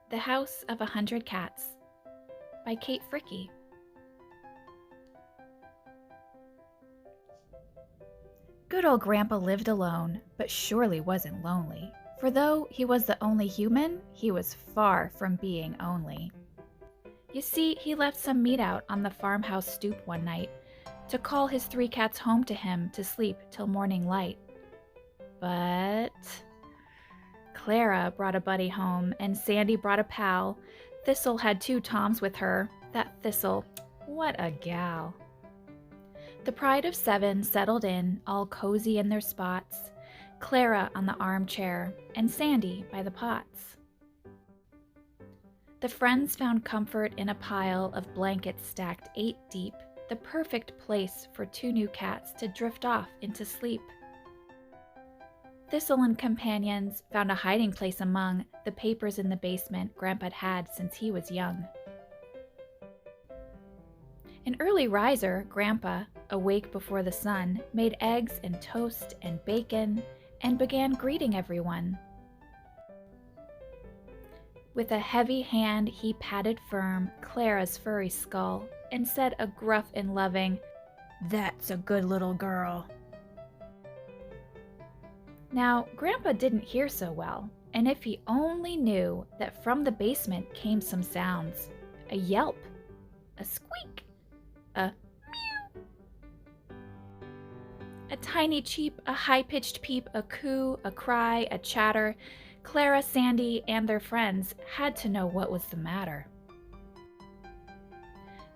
The House of 100 Cats by Kate Fricke. Good old Grandpa lived alone, but surely wasn't lonely, for though he was the only human, he was far from being only. You see, he left some meat out on the farmhouse stoop one night to call his 3 cats home to him to sleep till morning light. But Clara brought a buddy home, and Sandy brought a pal. Thistle had 2 Toms with her. That Thistle, what a gal. The pride of 7 settled in, all cozy in their spots, Clara on the armchair, and Sandy by the pots. The friends found comfort in a pile of blankets stacked 8 deep, the perfect place for 2 new cats to drift off into sleep. Thistle and companions found a hiding place among the papers in the basement Grandpa'd had since he was young. An early riser, Grandpa, awake before the sun, made eggs and toast and bacon and began greeting everyone. With a heavy hand, he patted firm Clara's furry skull and said a gruff and loving, "That's a good little girl." Now, Grandpa didn't hear so well, and if he only knew that from the basement came some sounds, a yelp, a squeak, a meow, a tiny cheep, a high-pitched peep, a coo, a cry, a chatter, Clara, Sandy, and their friends had to know what was the matter.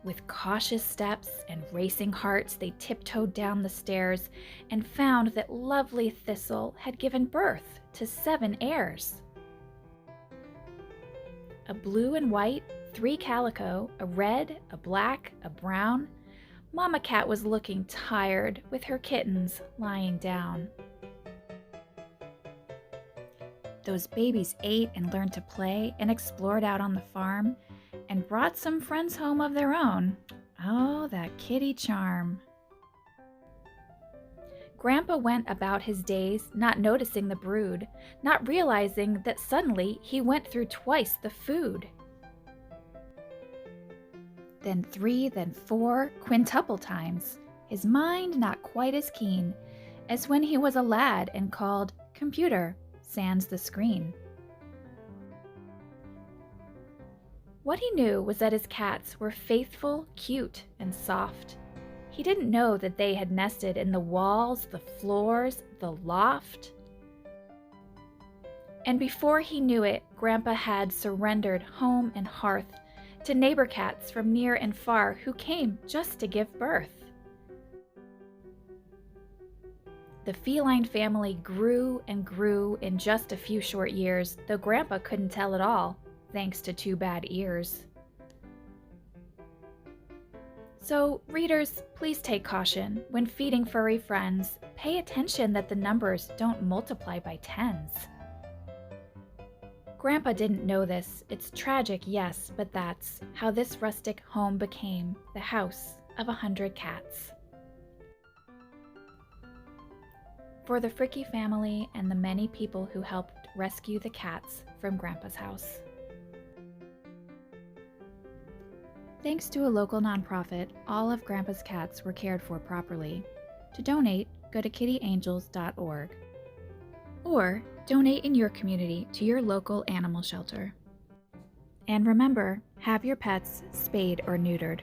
With cautious steps and racing hearts, they tiptoed down the stairs and found that lovely Thistle had given birth to 7 heirs. A blue and white, 3 calico, a red, a black, a brown. Mama Cat was looking tired with her kittens lying down. Those babies ate and learned to play and explored out on the farm and brought some friends home of their own. Oh, that kitty charm. Grandpa went about his days, not noticing the brood, not realizing that suddenly he went through twice the food. Then 3, then 4, quintuple times, his mind not quite as keen as when he was a lad and called, "Computer, sans the screen." What he knew was that his cats were faithful, cute, and soft. He didn't know that they had nested in the walls, the floors, the loft. And before he knew it, Grandpa had surrendered home and hearth to neighbor cats from near and far who came just to give birth. The feline family grew and grew in just a few short years, though Grandpa couldn't tell it all, thanks to 2 bad ears. So, readers, please take caution. When feeding furry friends, pay attention that the numbers don't multiply by tens. Grandpa didn't know this. It's tragic, yes, but that's how this rustic home became the House of 100 Cats. For the Fricke family and the many people who helped rescue the cats from Grandpa's house. Thanks to a local nonprofit, all of Grandpa's cats were cared for properly. To donate, go to kittyangels.org. Or donate in your community to your local animal shelter. And remember, have your pets spayed or neutered.